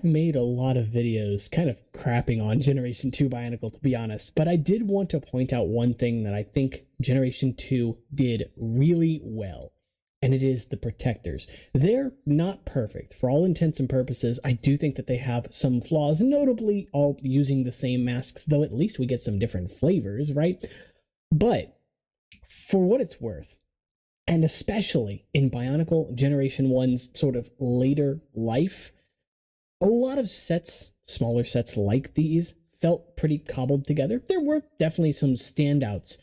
I've made a lot of videos kind of crapping on Generation 2 Bionicle, to be honest, but I did want to point out one thing that I think Generation 2 did really well, and it is the protectors. They're not perfect. For all intents and purposes, I do think that they have some flaws, notably all using the same masks, though at least we get some different flavors, right? But for what it's worth, and especially in Bionicle Generation 1's sort of later life, a lot of sets, smaller sets like these, felt pretty cobbled together. There were definitely some standouts,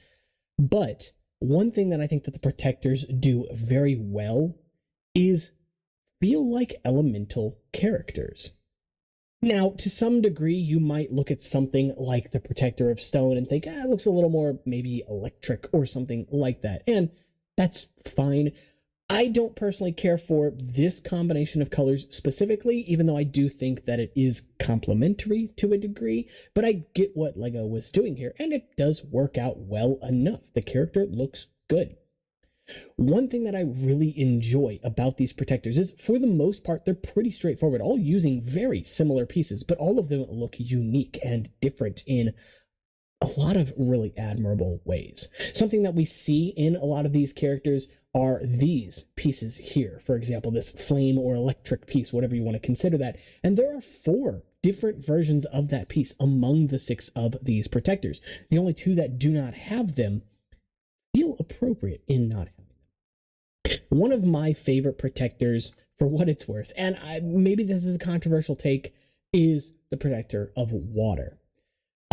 but one thing that I think that the protectors do very well is feel like elemental characters. Now, to some degree, you might look at something like the Protector of Stone and think, it looks a little more maybe electric or something like that, and that's fine. I don't personally care for this combination of colors specifically, even though I do think that it is complementary to a degree, but I get what LEGO was doing here, and it does work out well enough. The character looks good. One thing that I really enjoy about these protectors is, for the most part, they're pretty straightforward, all using very similar pieces, but all of them look unique and different in a lot of really admirable ways. Something that we see in a lot of these characters are these pieces here. For example, this flame or electric piece, whatever you want to consider that. And there are 4 different versions of that piece among the 6 of these protectors. The only 2 that do not have them feel appropriate in not having them. One of my favorite protectors, for what it's worth, and maybe this is a controversial take, is the Protector of Water.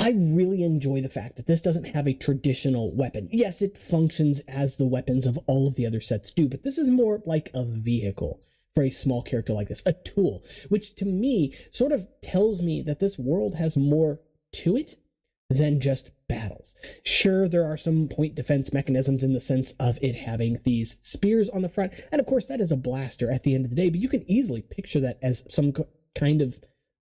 I really enjoy the fact that this doesn't have a traditional weapon. Yes, it functions as the weapons of all of the other sets do, but this is more like a vehicle for a small character like this, a tool, which to me sort of tells me that this world has more to it than just battles. Sure, there are some point defense mechanisms in the sense of it having these spears on the front, and of course that is a blaster at the end of the day, but you can easily picture that as some kind of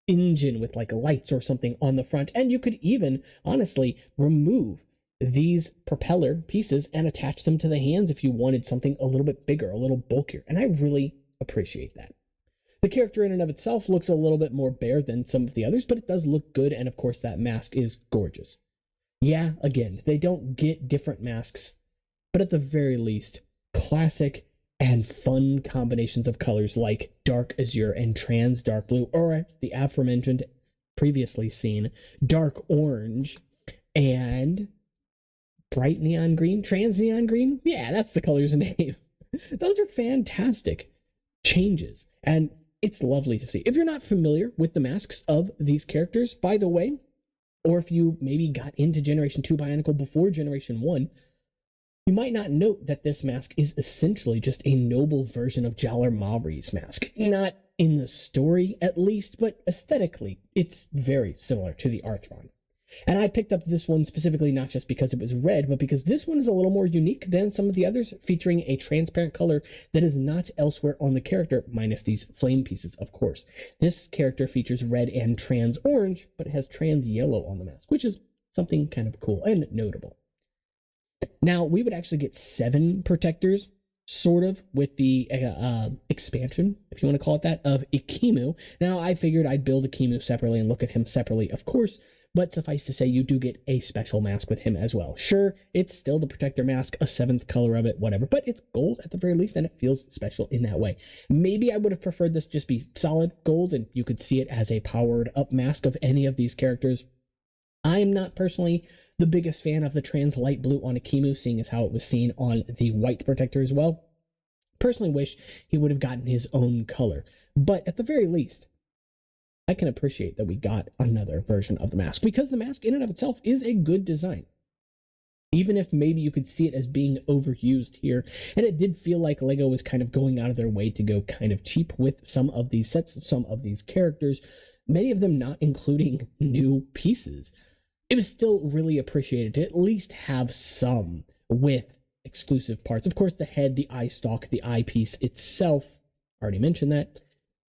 engine with like lights or something on the front, and you could even honestly remove these propeller pieces and attach them to the hands if you wanted something a little bit bigger, a little bulkier, and I really appreciate that. The character in and of itself looks a little bit more bare than some of the others, but it does look good, and of course that mask is gorgeous. Yeah, again, they don't get different masks, but at the very least, classic and fun combinations of colors like dark azure and trans dark blue, or the aforementioned, previously seen, dark orange and bright neon green, trans neon green. Yeah, that's the color's name. Those are fantastic changes, and it's lovely to see. If you're not familiar with the masks of these characters, by the way, or if you maybe got into Generation 2 Bionicle before Generation 1, you might not note that this mask is essentially just a noble version of Jaller Mawri's mask. Not in the story, at least, but aesthetically, it's very similar to the Arthron. And I picked up this one specifically not just because it was red, but because this one is a little more unique than some of the others, featuring a transparent color that is not elsewhere on the character, minus these flame pieces, of course. This character features red and trans orange, but it has trans yellow on the mask, which is something kind of cool and notable. Now, we would actually get 7 protectors, sort of, with the expansion, if you want to call it that, of Ikimu. Now, I figured I'd build Ikimu separately and look at him separately, of course, but suffice to say, you do get a special mask with him as well. Sure, it's still the protector mask, a 7th color of it, whatever, but it's gold at the very least, and it feels special in that way. Maybe I would have preferred this just be solid gold, and you could see it as a powered-up mask of any of these characters. I am not personally the biggest fan of the trans light blue on Ikimu, seeing as how it was seen on the white protector as well. Personally wish he would have gotten his own color, but at the very least, I can appreciate that we got another version of the mask, because the mask in and of itself is a good design. Even if maybe you could see it as being overused here, and it did feel like LEGO was kind of going out of their way to go kind of cheap with some of these sets, some of these characters, many of them not including new pieces. It was still really appreciated to at least have some with exclusive parts. Of course, the head, the eye stalk, the eyepiece itself, already mentioned that,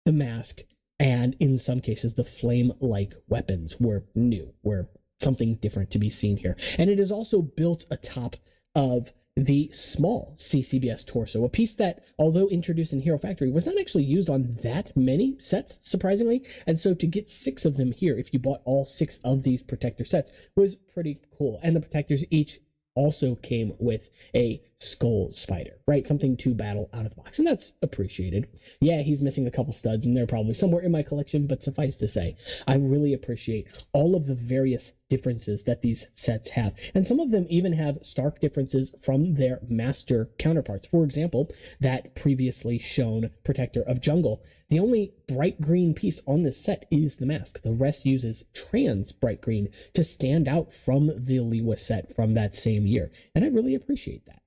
the mask, and in some cases, the flame-like weapons were new, were something different to be seen here. And it is also built atop of the small CCBS torso, a piece that, although introduced in Hero Factory, was not actually used on that many sets, surprisingly. And so to get 6 of them here, if you bought all 6 of these protector sets, was pretty cool. And the protectors each also came with a skull spider, right? Something to battle out of the box, and that's appreciated. Yeah, he's missing a couple studs, and they're probably somewhere in my collection, but suffice to say, I really appreciate all of the various differences that these sets have, and some of them even have stark differences from their master counterparts. For example, that previously shown Protector of Jungle. The only bright green piece on this set is the mask. The rest uses trans bright green to stand out from the Liwa set from that same year, and I really appreciate that.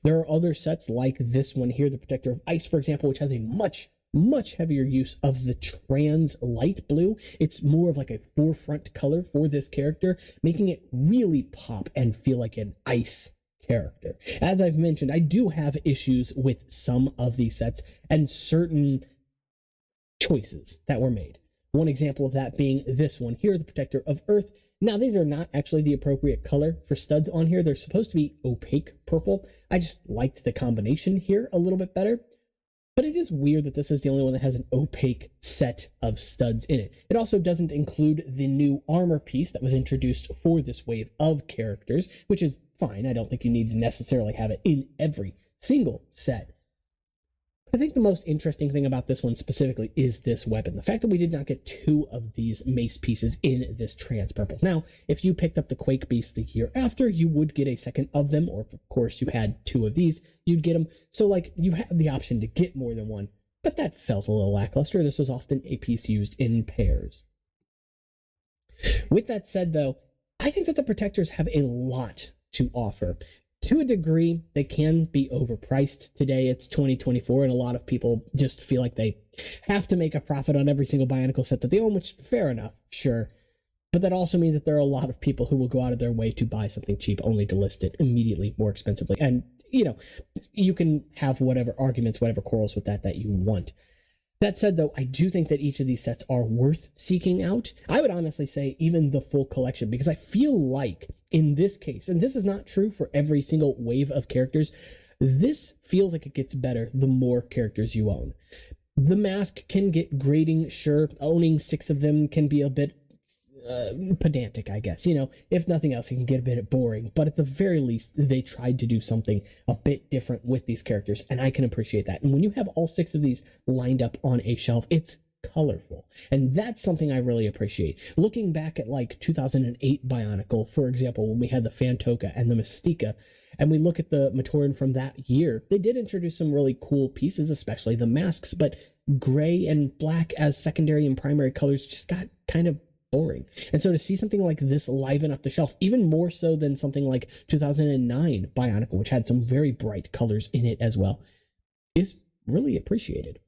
There are other sets like this one here, the Protector of Ice, for example, which has a much heavier use of the trans light blue. It's more of like a forefront color for this character, making it really pop and feel like an ice character. As I've mentioned, I do have issues with some of these sets and certain choices that were made. One example of that being this one here, the Protector of Earth. Now, these are not actually the appropriate color for studs on here. They're supposed to be opaque purple. I just liked the combination here a little bit better. But it is weird that this is the only one that has an opaque set of studs in it. It also doesn't include the new armor piece that was introduced for this wave of characters, which is fine. I don't think you need to necessarily have it in every single set. I think the most interesting thing about this one specifically is this weapon. The fact that we did not get 2 of these mace pieces in this trans purple. Now, if you picked up the Quake Beast the year after, you would get a second of them, or if of course you had 2 of these, you'd get them. So like, you have the option to get more than one, but that felt a little lackluster. This was often a piece used in pairs. With that said though, I think that the protectors have a lot to offer. To a degree, they can be overpriced today. It's 2024, and a lot of people just feel like they have to make a profit on every single Bionicle set that they own, which, fair enough, sure. But that also means that there are a lot of people who will go out of their way to buy something cheap only to list it immediately more expensively. And, you know, you can have whatever arguments, whatever quarrels with that you want. That said, though, I do think that each of these sets are worth seeking out. I would honestly say even the full collection, because I feel like in this case, and this is not true for every single wave of characters, this feels like it gets better the more characters you own. The mask can get grading, sure. Owning 6 of them can be a bit pedantic, I guess. You know, if nothing else, it can get a bit boring, but at the very least, they tried to do something a bit different with these characters, and I can appreciate that. And when you have all 6 of these lined up on a shelf, it's colorful, and that's something I really appreciate. Looking back at like 2008 Bionicle, for example, when we had the Fantoka and the Mystica, and we look at the Matoran from that year, they did introduce some really cool pieces, especially the masks, but gray and black as secondary and primary colors just got kind of boring. And so to see something like this liven up the shelf, even more so than something like 2009 Bionicle, which had some very bright colors in it as well, is really appreciated.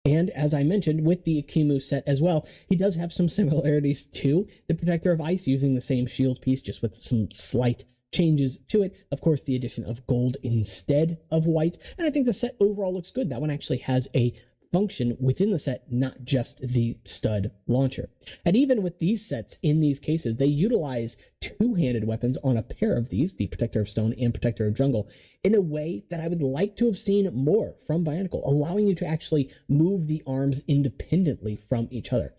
And as I mentioned, with the Akimu set as well, he does have some similarities to the Protector of Ice, using the same shield piece, just with some slight changes to it. Of course, the addition of gold instead of white. And I think the set overall looks good. That one actually has a function within the set, not just the stud launcher. And even with these sets, in these cases, they utilize 2-handed weapons on a pair of these, the Protector of Stone and Protector of Jungle, in a way that I would like to have seen more from Bionicle, allowing you to actually move the arms independently from each other.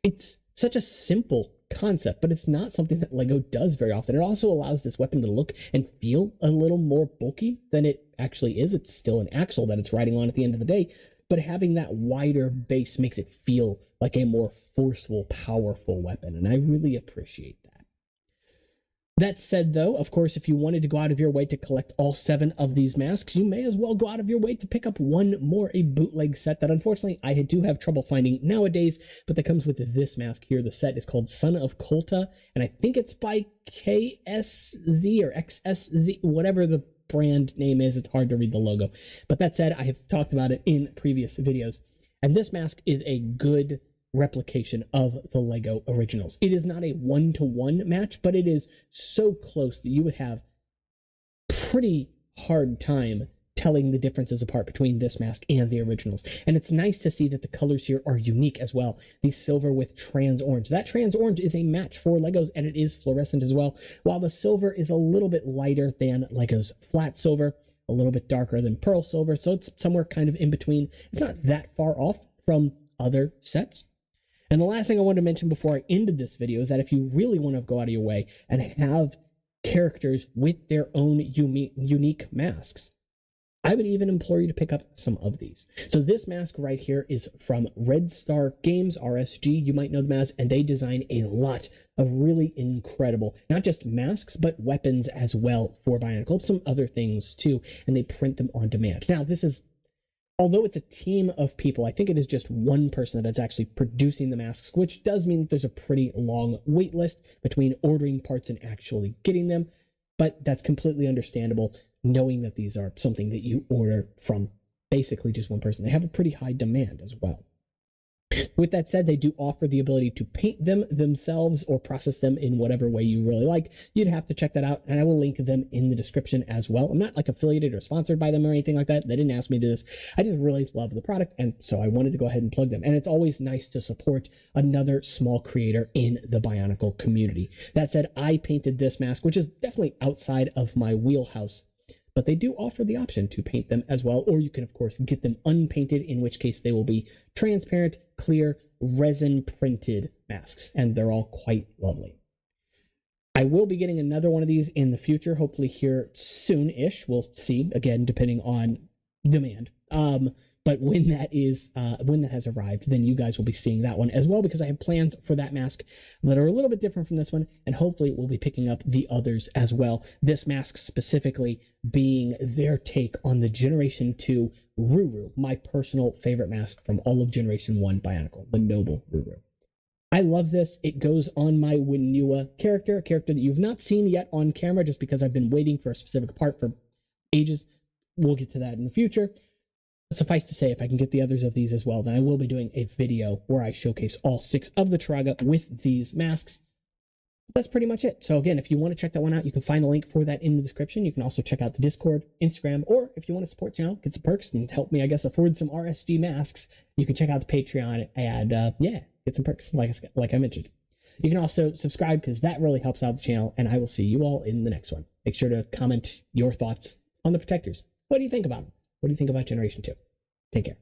It's such a simple concept, but it's not something that LEGO does very often. It also allows this weapon to look and feel a little more bulky than it actually is. It's still an axle that it's riding on at the end of the day, but having that wider base makes it feel like a more forceful, powerful weapon, and I really appreciate that. That said, though, of course, if you wanted to go out of your way to collect all 7 of these masks, you may as well go out of your way to pick up one more, a bootleg set that unfortunately I do have trouble finding nowadays, but that comes with this mask here. The set is called Son of Kolta, and I think it's by KSZ or XSZ, whatever the brand name is. It's hard to read the logo. But that said, I have talked about it in previous videos, and this mask is a good replication of the LEGO originals. It is not a 1-to-1 match, but it is so close that you would have pretty hard time telling the differences apart between this mask and the originals. And it's nice to see that the colors here are unique as well. The silver with trans orange. That trans orange is a match for Legos, and it is fluorescent as well, while the silver is a little bit lighter than Legos flat silver, a little bit darker than pearl silver, so it's somewhere kind of in between. It's not that far off from other sets. And the last thing I wanted to mention before I ended this video is that if you really want to go out of your way and have characters with their own unique masks, I would even implore you to pick up some of these. So this mask right here is from Red Star Games, RSG, you might know them as, and they design a lot of really incredible, not just masks, but weapons as well for Bionicle, some other things too, and they print them on demand. Now, this is, although it's a team of people, I think it is just one person that's actually producing the masks, which does mean that there's a pretty long wait list between ordering parts and actually getting them, but that's completely understandable, knowing that these are something that you order from basically just one person. They have a pretty high demand as well. With that said, they do offer the ability to paint them themselves or process them in whatever way you really like. You'd have to check that out, and I will link them in the description as well. I'm not like affiliated or sponsored by them or anything like that. They didn't ask me to do this. I just really love the product, and so I wanted to go ahead and plug them. And it's always nice to support another small creator in the Bionicle community. That said, I painted this mask, which is definitely outside of my wheelhouse, but they do offer the option to paint them as well, or you can of course get them unpainted, in which case they will be transparent, clear, resin printed masks, and they're all quite lovely. I will be getting another one of these in the future, hopefully here soon-ish. We'll see, again, depending on demand. But when that has arrived, then you guys will be seeing that one as well, because I have plans for that mask that are a little bit different from this one, and hopefully we'll be picking up the others as well. This mask specifically being their take on the Generation 2 Ruru, my personal favorite mask from all of Generation 1 Bionicle, the Noble Ruru. I love this. It goes on my Winua character, a character that you've not seen yet on camera just because I've been waiting for a specific part for ages. We'll get to that in the future. Suffice to say, if I can get the others of these as well, then I will be doing a video where I showcase all 6 of the Turaga with these masks. That's pretty much it. So again, if you want to check that one out, you can find the link for that in the description. You can also check out the Discord, Instagram, or if you want to support the channel, get some perks and help me, I guess, afford some RSG masks, you can check out the Patreon and yeah, get some perks like I mentioned. You can also subscribe because that really helps out the channel, and I will see you all in the next one. Make sure to comment your thoughts on the Protectors. What do you think about them? What do you think about Generation 2? Take care.